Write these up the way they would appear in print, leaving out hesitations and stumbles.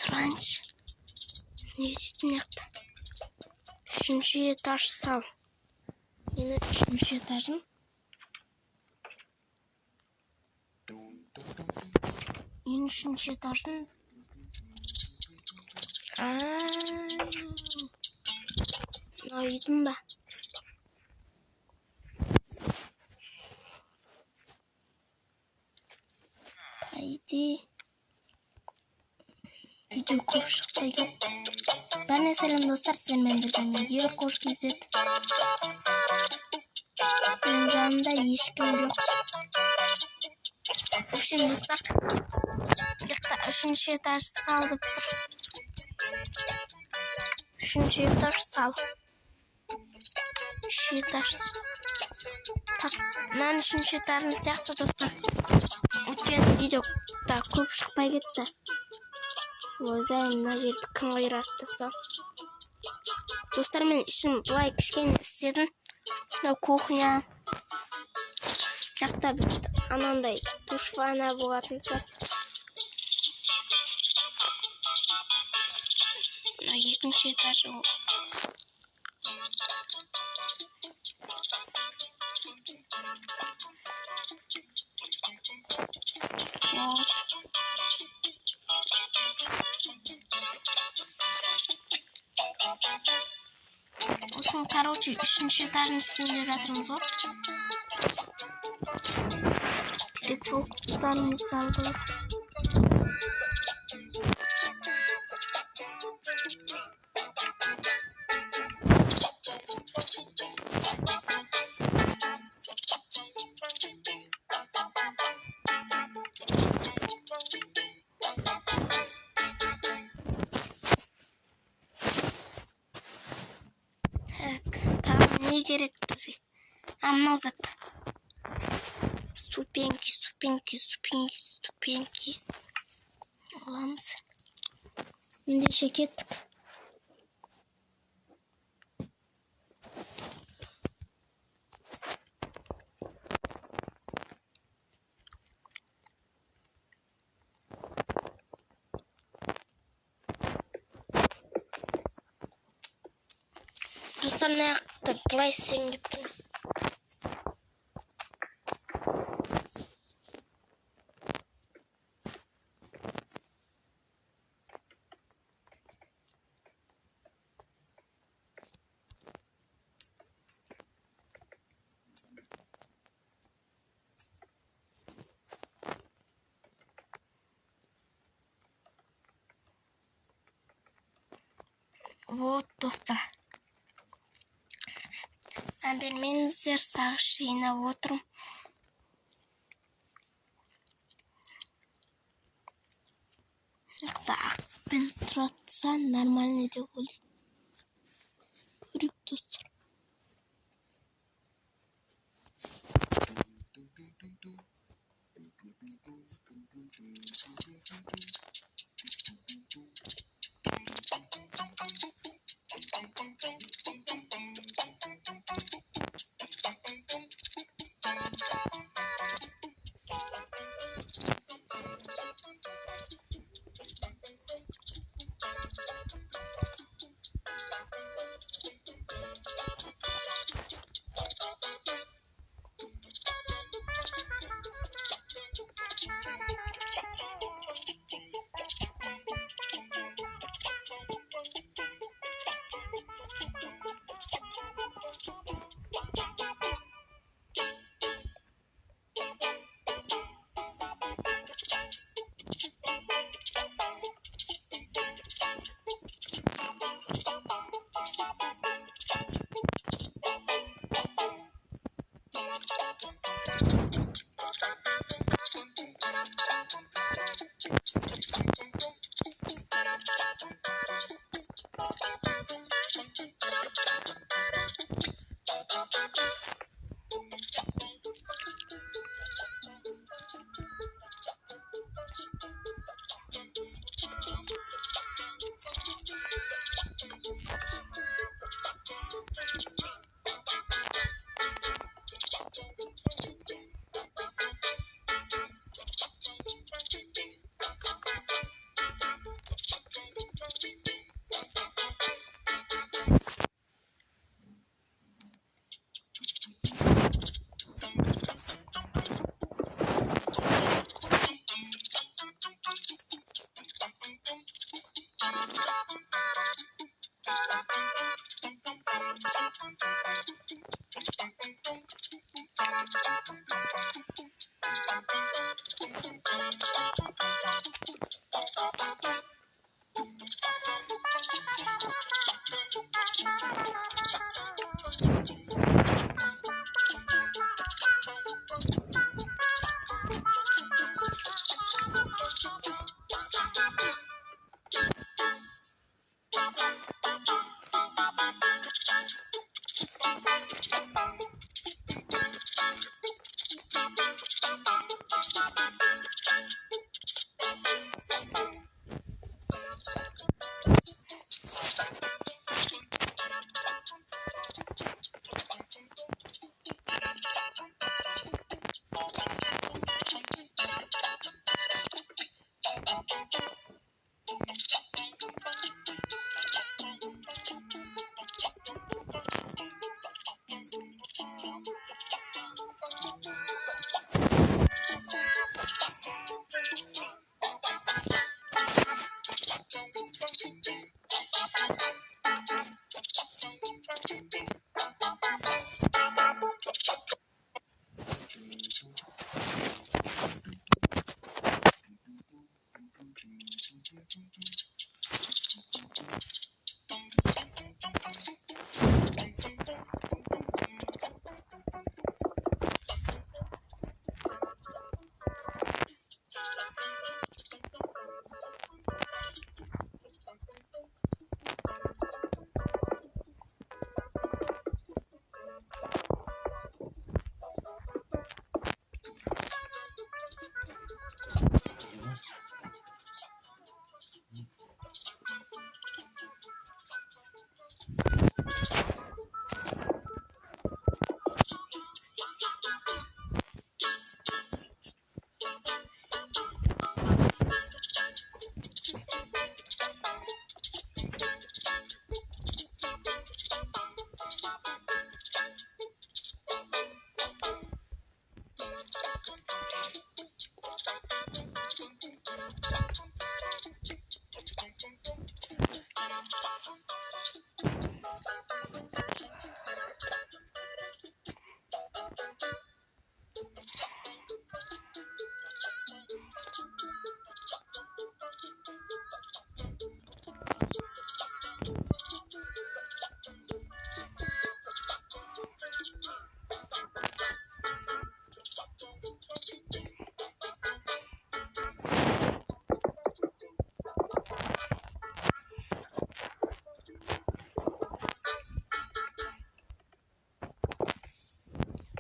Транш. Не істейтін яқты. Үшінші этаж сал. Yine üçüncü etажın. Yine üçüncü etажın. Aydım ben. Haydi. Video koş. Ben de selam dostlar. Sen ben de ben. Yer koş gizlet. Benim canımda hiç kim yok. Şimdi dostlar. Yakta üçüncü etaj saldık. Üçüncü etaj sal. Üçüncü etaj. Tak. Ben üçüncü etajın сияқты dostlar. Өткен видеода көп шықпай кетті. Ойбай, мына жерді кім қиратты сол. Достар, мен ішім былай кішкене істедім. Мынау кухня. Жақта бітті. Анандай душ ванна болатын шығар. Мынау екінші этажы ол. Вот. Осыны, короче, үшінші этажын істеп жатырмыз ғой. Керек сол құтарымызды салдық. Не керек бізде? Мынау зат. Ступеньки. Аламыз. Ендеше кеттік. Достар, мына жақты былай істейін деп тұрмын. Вот, достар. Бермеңіздер, сағыз жинап отырмын. Жақта ақпен тұратса нормальный деп ойлаймын. Көрейік, достар.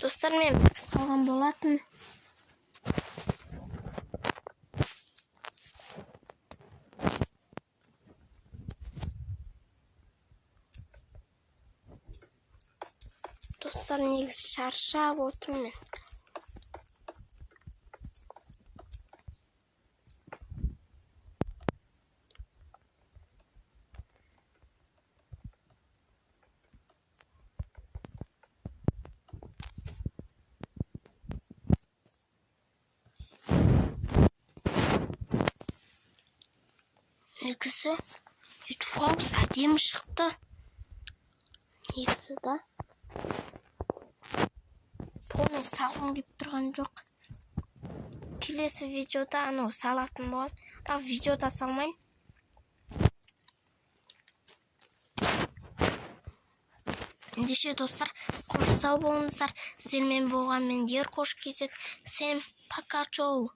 Достар, мен бітіп қалған болатын. Достар, негізі шаршап отырмын. Негізі ютубымыз әдемі шықты. Негізі да. Бұны салғым келіп тұрған жоқ. Келесі видеода салатын болам. Бірақ видеода салмайым. Ендеше достар, қош сау болыңыздар. Сіздермен болған мен Еркош KZ. Всем пока, чоу.